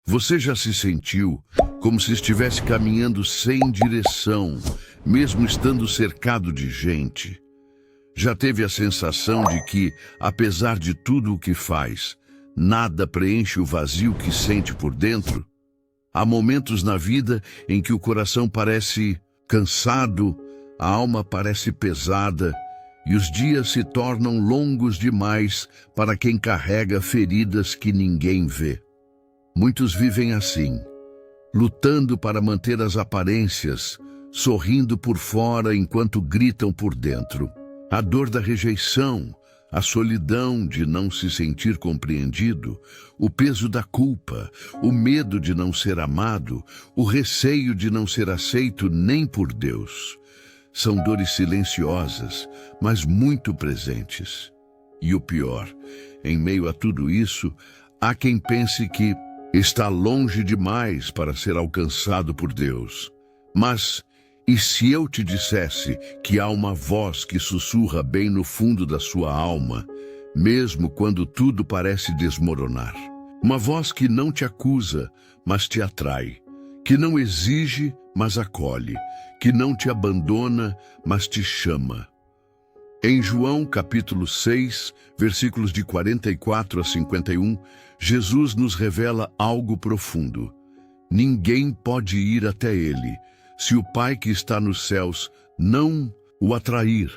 Você já se sentiu como se estivesse caminhando sem direção, mesmo estando cercado de gente? Já teve a sensação de que, apesar de tudo o que faz, nada preenche o vazio que sente por dentro? Há momentos na vida em que o coração parece cansado, a alma parece pesada e os dias se tornam longos demais para quem carrega feridas que ninguém vê. Muitos vivem assim, lutando para manter as aparências, sorrindo por fora enquanto gritam por dentro. A dor da rejeição, a solidão de não se sentir compreendido, o peso da culpa, o medo de não ser amado, o receio de não ser aceito nem por Deus. São dores silenciosas, mas muito presentes. E o pior, em meio a tudo isso, há quem pense que está longe demais para ser alcançado por Deus. Mas, e se eu te dissesse que há uma voz que sussurra bem no fundo da sua alma, mesmo quando tudo parece desmoronar? Uma voz que não te acusa, mas te atrai, que não exige, mas acolhe, que não te abandona, mas te chama. Em João capítulo 6, versículos de 44 a 51, Jesus nos revela algo profundo. Ninguém pode ir até ele se o Pai que está nos céus não o atrair.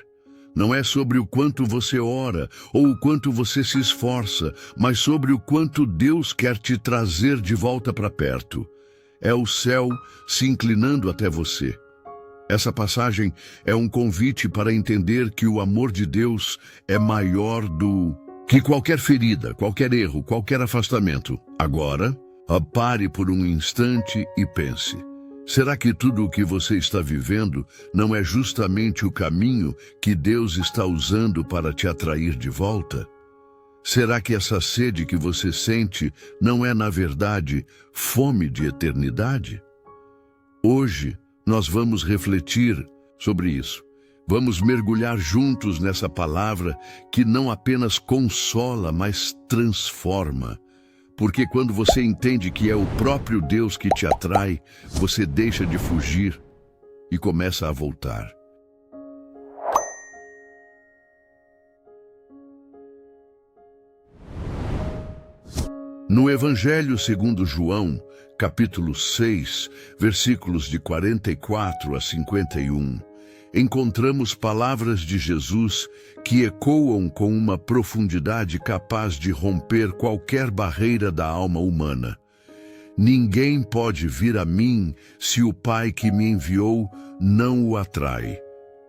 Não é sobre o quanto você ora ou o quanto você se esforça, mas sobre o quanto Deus quer te trazer de volta para perto. É o céu se inclinando até você. Essa passagem é um convite para entender que o amor de Deus é maior do que qualquer ferida, qualquer erro, qualquer afastamento. Agora, pare por um instante e pense. Será que tudo o que você está vivendo não é justamente o caminho que Deus está usando para te atrair de volta? Será que essa sede que você sente não é, na verdade, fome de eternidade? Hoje, nós vamos refletir sobre isso. Vamos mergulhar juntos nessa palavra que não apenas consola, mas transforma. Porque quando você entende que é o próprio Deus que te atrai, você deixa de fugir e começa a voltar. No Evangelho segundo João, capítulo 6, versículos de 44 a 51, encontramos palavras de Jesus que ecoam com uma profundidade capaz de romper qualquer barreira da alma humana. Ninguém pode vir a mim se o Pai que me enviou não o atrai,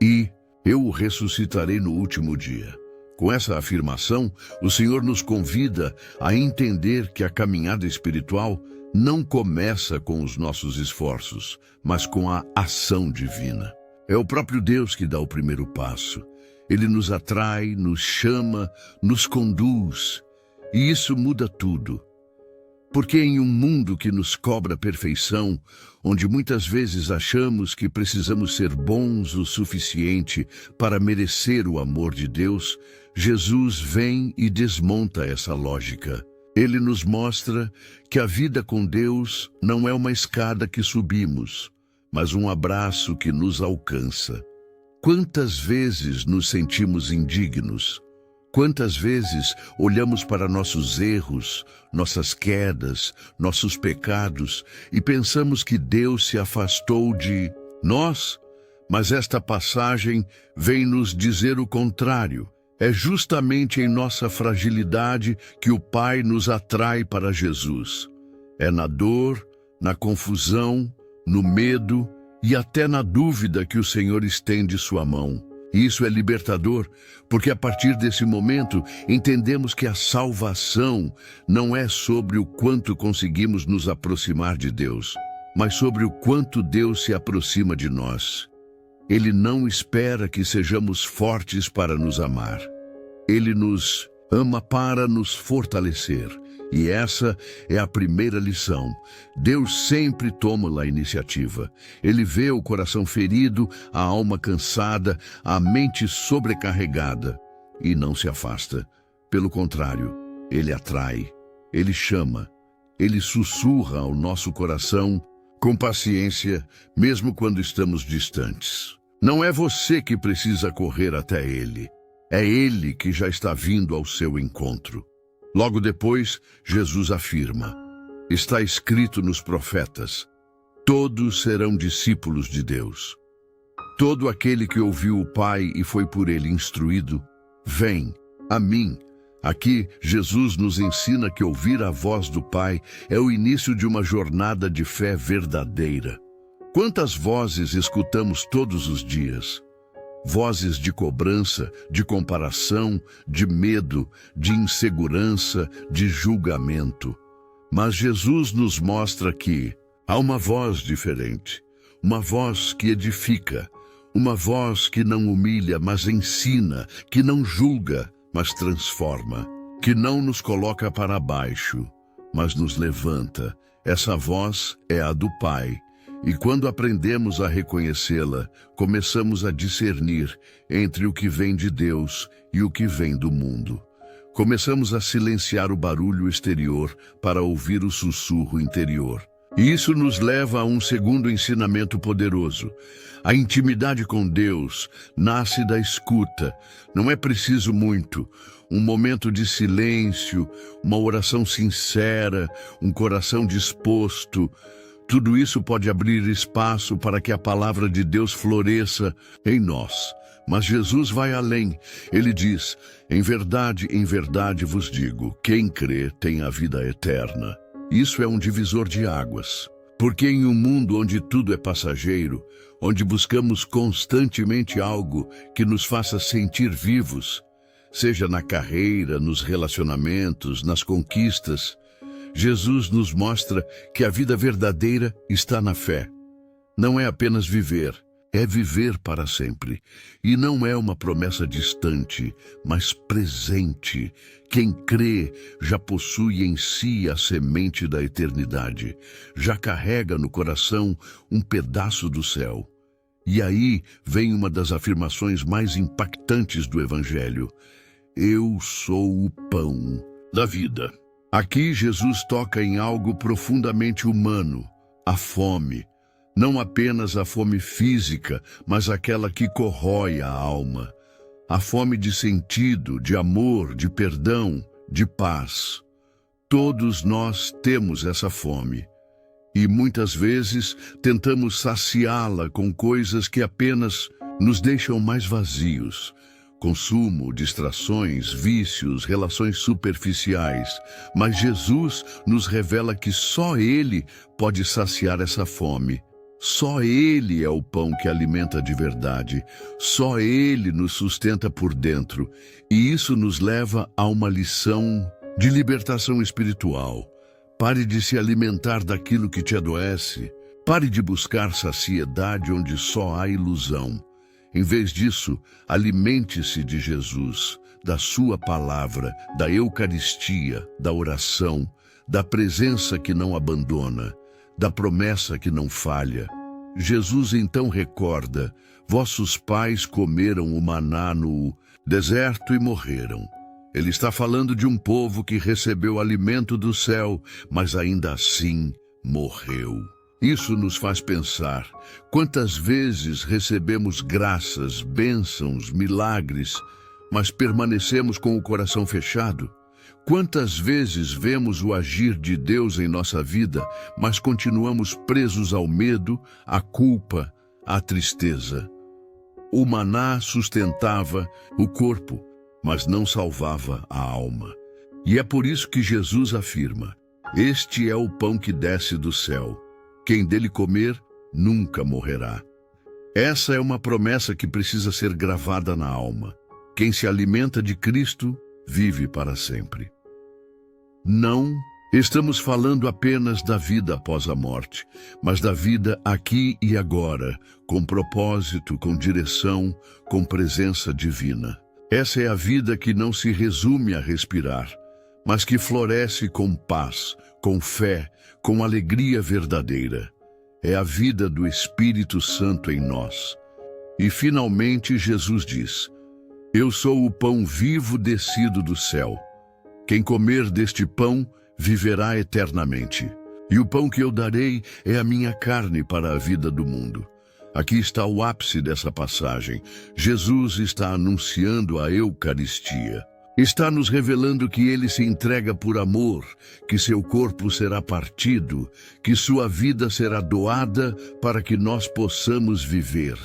e eu o ressuscitarei no último dia. Com essa afirmação, o Senhor nos convida a entender que a caminhada espiritual não começa com os nossos esforços, mas com a ação divina. É o próprio Deus que dá o primeiro passo. Ele nos atrai, nos chama, nos conduz. E isso muda tudo. Porque em um mundo que nos cobra perfeição, onde muitas vezes achamos que precisamos ser bons o suficiente para merecer o amor de Deus, Jesus vem e desmonta essa lógica. Ele nos mostra que a vida com Deus não é uma escada que subimos, mas um abraço que nos alcança. Quantas vezes nos sentimos indignos? Quantas vezes olhamos para nossos erros, nossas quedas, nossos pecados e pensamos que Deus se afastou de nós? Mas esta passagem vem nos dizer o contrário. É justamente em nossa fragilidade que o Pai nos atrai para Jesus. É na dor, na confusão, no medo e até na dúvida que o Senhor estende sua mão. E isso é libertador, porque a partir desse momento entendemos que a salvação não é sobre o quanto conseguimos nos aproximar de Deus, mas sobre o quanto Deus se aproxima de nós. Ele não espera que sejamos fortes para nos amar. Ele nos ama para nos fortalecer. E essa é a primeira lição. Deus sempre toma a iniciativa. Ele vê o coração ferido, a alma cansada, a mente sobrecarregada e não se afasta. Pelo contrário, Ele atrai, Ele chama Ele sussurra ao nosso coração com paciência, mesmo quando estamos distantes. Não é você que precisa correr até Ele. É Ele que já está vindo ao seu encontro. Logo depois, Jesus afirma: está escrito nos profetas, todos serão discípulos de Deus. Todo aquele que ouviu o Pai e foi por Ele instruído, vem a mim. Aqui, Jesus nos ensina que ouvir a voz do Pai é o início de uma jornada de fé verdadeira. Quantas vozes escutamos todos os dias? Vozes de cobrança, de comparação, de medo, de insegurança, de julgamento. Mas Jesus nos mostra que há uma voz diferente, uma voz que edifica, uma voz que não humilha, mas ensina, que não julga, mas transforma, que não nos coloca para baixo, mas nos levanta. Essa voz é a do Pai. E quando aprendemos a reconhecê-la, começamos a discernir entre o que vem de Deus e o que vem do mundo. Começamos a silenciar o barulho exterior para ouvir o sussurro interior. E isso nos leva a um segundo ensinamento poderoso. A intimidade com Deus nasce da escuta. Não é preciso muito. Um momento de silêncio, uma oração sincera, um coração disposto. Tudo isso pode abrir espaço para que a palavra de Deus floresça em nós. Mas Jesus vai além. Ele diz: em verdade vos digo, quem crê tem a vida eterna. Isso é um divisor de águas. Porque em um mundo onde tudo é passageiro, onde buscamos constantemente algo que nos faça sentir vivos, seja na carreira, nos relacionamentos, nas conquistas, Jesus nos mostra que a vida verdadeira está na fé. Não é apenas viver, é viver para sempre. E não é uma promessa distante, mas presente. Quem crê já possui em si a semente da eternidade, já carrega no coração um pedaço do céu. E aí vem uma das afirmações mais impactantes do Evangelho: eu sou o pão da vida. Aqui Jesus toca em algo profundamente humano, a fome. Não apenas a fome física, mas aquela que corrói a alma. A fome de sentido, de amor, de perdão, de paz. Todos nós temos essa fome. E muitas vezes tentamos saciá-la com coisas que apenas nos deixam mais vazios. Consumo, distrações, vícios, relações superficiais. Mas Jesus nos revela que só Ele pode saciar essa fome. Só Ele é o pão que alimenta de verdade. Só Ele nos sustenta por dentro. E isso nos leva a uma lição de libertação espiritual. Pare de se alimentar daquilo que te adoece. Pare de buscar saciedade onde só há ilusão. Em vez disso, alimente-se de Jesus, da sua palavra, da Eucaristia, da oração, da presença que não abandona, da promessa que não falha. Jesus então recorda: vossos pais comeram o maná no deserto e morreram. Ele está falando de um povo que recebeu alimento do céu, mas ainda assim morreu. Isso nos faz pensar: quantas vezes recebemos graças, bênçãos, milagres, mas permanecemos com o coração fechado? Quantas vezes vemos o agir de Deus em nossa vida, mas continuamos presos ao medo, à culpa, à tristeza? O maná sustentava o corpo, mas não salvava a alma. E é por isso que Jesus afirma: este é o pão que desce do céu. Quem dele comer, nunca morrerá. Essa é uma promessa que precisa ser gravada na alma. Quem se alimenta de Cristo, vive para sempre. Não estamos falando apenas da vida após a morte, mas da vida aqui e agora, com propósito, com direção, com presença divina. Essa é a vida que não se resume a respirar, mas que floresce com paz, com fé, com alegria verdadeira. É a vida do Espírito Santo em nós. E finalmente Jesus diz: eu sou o pão vivo descido do céu. Quem comer deste pão viverá eternamente. E o pão que eu darei é a minha carne para a vida do mundo. Aqui está o ápice dessa passagem. Jesus está anunciando a Eucaristia. Está nos revelando que ele se entrega por amor, que seu corpo será partido, que sua vida será doada para que nós possamos viver.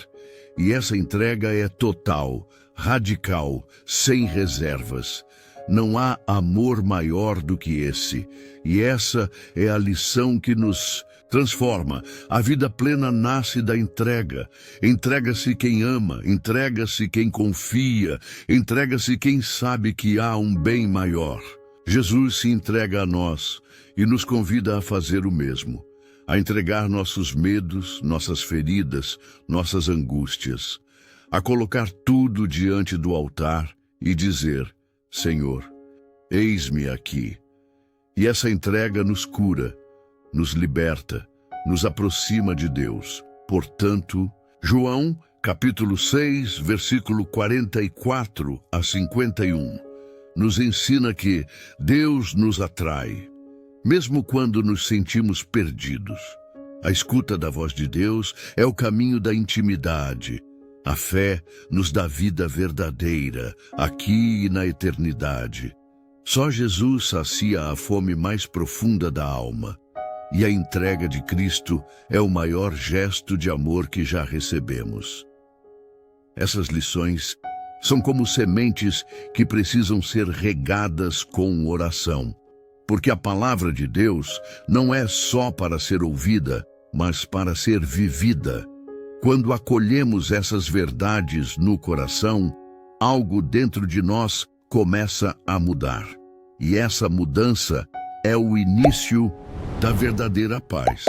E essa entrega é total, radical, sem reservas. Não há amor maior do que esse. E essa é a lição que nos transforma. A vida plena nasce da entrega. Entrega-se quem ama, entrega-se quem confia, entrega-se quem sabe que há um bem maior. Jesus se entrega a nós e nos convida a fazer o mesmo, a entregar nossos medos, nossas feridas, nossas angústias, a colocar tudo diante do altar e dizer: Senhor, eis-me aqui. E essa entrega nos cura, nos liberta, nos aproxima de Deus. Portanto, João, capítulo 6, versículo 44 a 51, nos ensina que Deus nos atrai, mesmo quando nos sentimos perdidos. A escuta da voz de Deus é o caminho da intimidade. A fé nos dá vida verdadeira, aqui e na eternidade. Só Jesus sacia a fome mais profunda da alma. E a entrega de Cristo é o maior gesto de amor que já recebemos. Essas lições são como sementes que precisam ser regadas com oração. Porque a palavra de Deus não é só para ser ouvida, mas para ser vivida. Quando acolhemos essas verdades no coração, algo dentro de nós começa a mudar. E essa mudança é o início da verdadeira paz.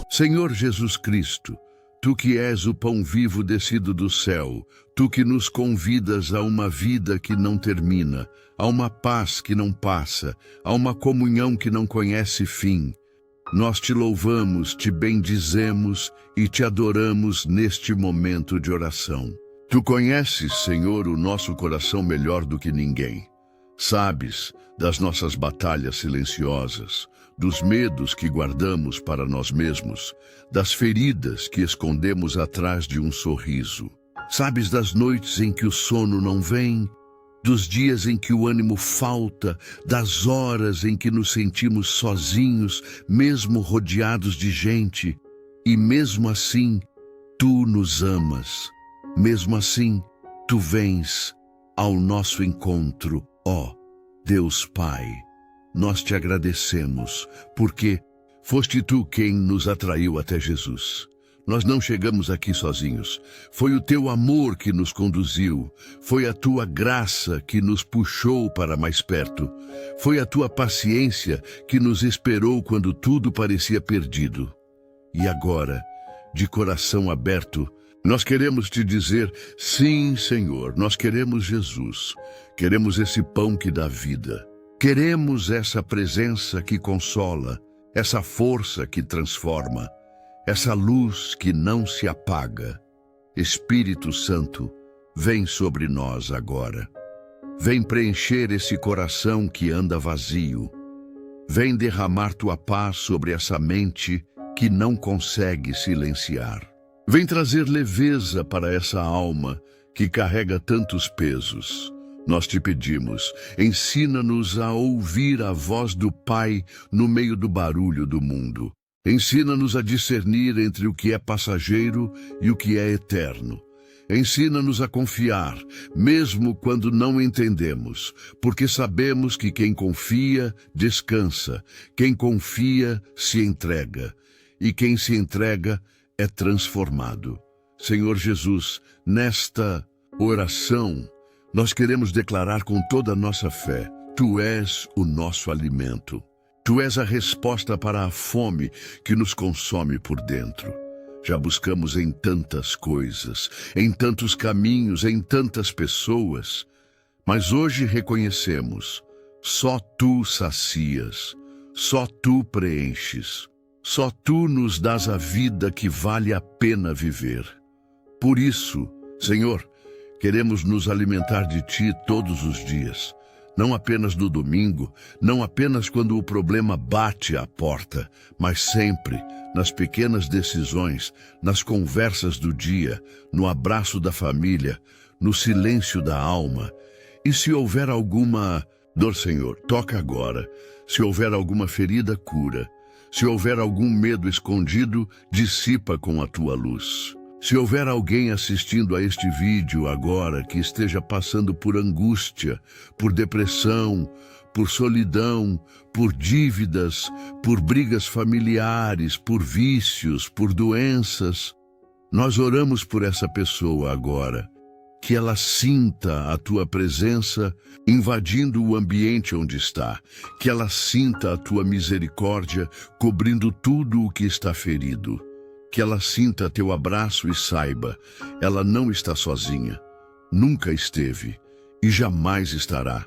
Senhor Jesus Cristo, Tu que és o pão vivo descido do céu, Tu que nos convidas a uma vida que não termina, a uma paz que não passa, a uma comunhão que não conhece fim, nós te louvamos, te bendizemos e te adoramos neste momento de oração. Tu conheces, Senhor, o nosso coração melhor do que ninguém. Sabes das nossas batalhas silenciosas, dos medos que guardamos para nós mesmos, das feridas que escondemos atrás de um sorriso. Sabes das noites em que o sono não vem, dos dias em que o ânimo falta, das horas em que nos sentimos sozinhos, mesmo rodeados de gente. E mesmo assim, Tu nos amas. Mesmo assim, Tu vens ao nosso encontro, ó Deus Pai. Nós te agradecemos, porque foste Tu quem nos atraiu até Jesus. Nós não chegamos aqui sozinhos. Foi o Teu amor que nos conduziu. Foi a Tua graça que nos puxou para mais perto. Foi a Tua paciência que nos esperou quando tudo parecia perdido. E agora, de coração aberto, nós queremos te dizer: sim, Senhor, nós queremos Jesus. Queremos esse pão que dá vida. Queremos essa presença que consola, essa força que transforma, essa luz que não se apaga. Espírito Santo, vem sobre nós agora. Vem preencher esse coração que anda vazio. Vem derramar Tua paz sobre essa mente que não consegue silenciar. Vem trazer leveza para essa alma que carrega tantos pesos. Nós te pedimos, ensina-nos a ouvir a voz do Pai no meio do barulho do mundo. Ensina-nos a discernir entre o que é passageiro e o que é eterno. Ensina-nos a confiar, mesmo quando não entendemos, porque sabemos que quem confia, descansa. Quem confia, se entrega. E quem se entrega, é transformado. Senhor Jesus, nesta oração, nós queremos declarar com toda a nossa fé: Tu és o nosso alimento. Tu és a resposta para a fome que nos consome por dentro. Já buscamos em tantas coisas, em tantos caminhos, em tantas pessoas, mas hoje reconhecemos: só Tu sacias, só Tu preenches. Só Tu nos dás a vida que vale a pena viver. Por isso, Senhor, queremos nos alimentar de Ti todos os dias. Não apenas no domingo, não apenas quando o problema bate à porta, mas sempre nas pequenas decisões, nas conversas do dia, no abraço da família, no silêncio da alma. E se houver alguma dor, Senhor, toca agora. Se houver alguma ferida, cura. Se houver algum medo escondido, dissipa com a Tua luz. Se houver alguém assistindo a este vídeo agora que esteja passando por angústia, por depressão, por solidão, por dívidas, por brigas familiares, por vícios, por doenças, nós oramos por essa pessoa agora. Que ela sinta a Tua presença invadindo o ambiente onde está. Que ela sinta a Tua misericórdia cobrindo tudo o que está ferido. Que ela sinta Teu abraço e saiba, ela não está sozinha. Nunca esteve e jamais estará.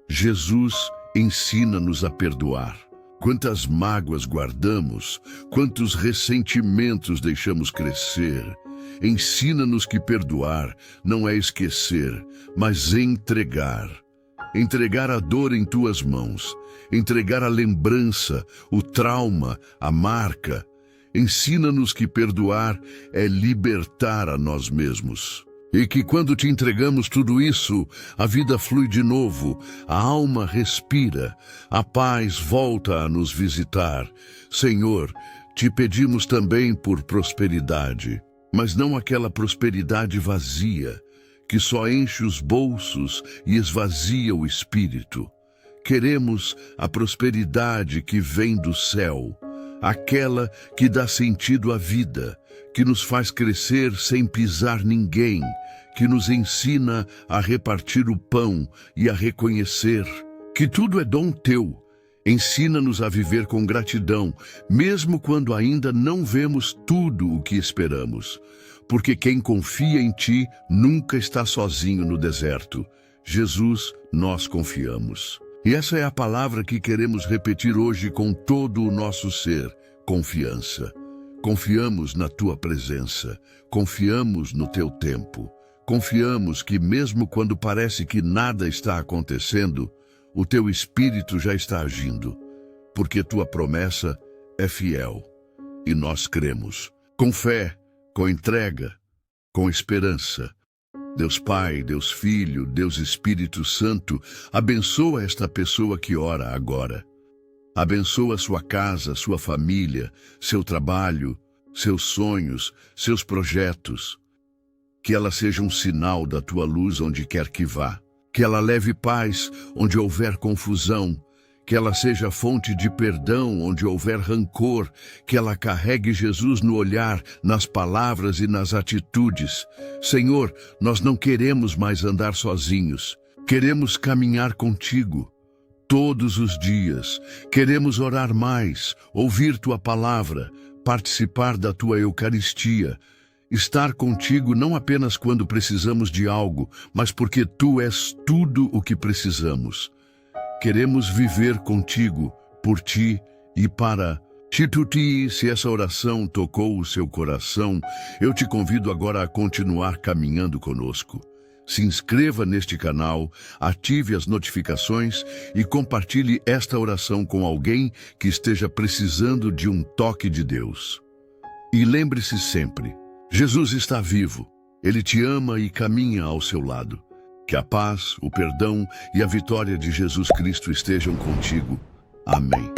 Jesus ensina-nos a perdoar. Quantas mágoas guardamos, quantos ressentimentos deixamos crescer. Ensina-nos que perdoar não é esquecer, mas entregar. Entregar a dor em Tuas mãos, entregar a lembrança, o trauma, a marca. Ensina-nos que perdoar é libertar a nós mesmos. E que quando Te entregamos tudo isso, a vida flui de novo, a alma respira, a paz volta a nos visitar. Senhor, Te pedimos também por prosperidade, mas não aquela prosperidade vazia, que só enche os bolsos e esvazia o espírito. Queremos a prosperidade que vem do céu, aquela que dá sentido à vida, que nos faz crescer sem pisar ninguém, que nos ensina a repartir o pão e a reconhecer que tudo é dom Teu. Ensina-nos a viver com gratidão, mesmo quando ainda não vemos tudo o que esperamos, porque quem confia em Ti nunca está sozinho no deserto. Jesus, nós confiamos. E essa é a palavra que queremos repetir hoje com todo o nosso ser: confiança. Confiamos na Tua presença, confiamos no Teu tempo, confiamos que mesmo quando parece que nada está acontecendo, o Teu Espírito já está agindo, porque Tua promessa é fiel. E nós cremos, com fé, com entrega, com esperança. Deus Pai, Deus Filho, Deus Espírito Santo, abençoa esta pessoa que ora agora. Abençoa sua casa, sua família, seu trabalho, seus sonhos, seus projetos. Que ela seja um sinal da Tua luz onde quer que vá. Que ela leve paz onde houver confusão. Que ela seja fonte de perdão onde houver rancor. Que ela carregue Jesus no olhar, nas palavras e nas atitudes. Senhor, nós não queremos mais andar sozinhos. Queremos caminhar contigo todos os dias. Queremos orar mais, ouvir Tua palavra, participar da Tua Eucaristia. Estar contigo não apenas quando precisamos de algo, mas porque Tu és tudo o que precisamos. Queremos viver contigo, por Ti e para Ti. Se essa oração tocou o seu coração, eu te convido agora a continuar caminhando conosco. Se inscreva neste canal, ative as notificações e compartilhe esta oração com alguém que esteja precisando de um toque de Deus. E lembre-se sempre, Jesus está vivo, Ele te ama e caminha ao seu lado. Que a paz, o perdão e a vitória de Jesus Cristo estejam contigo. Amém.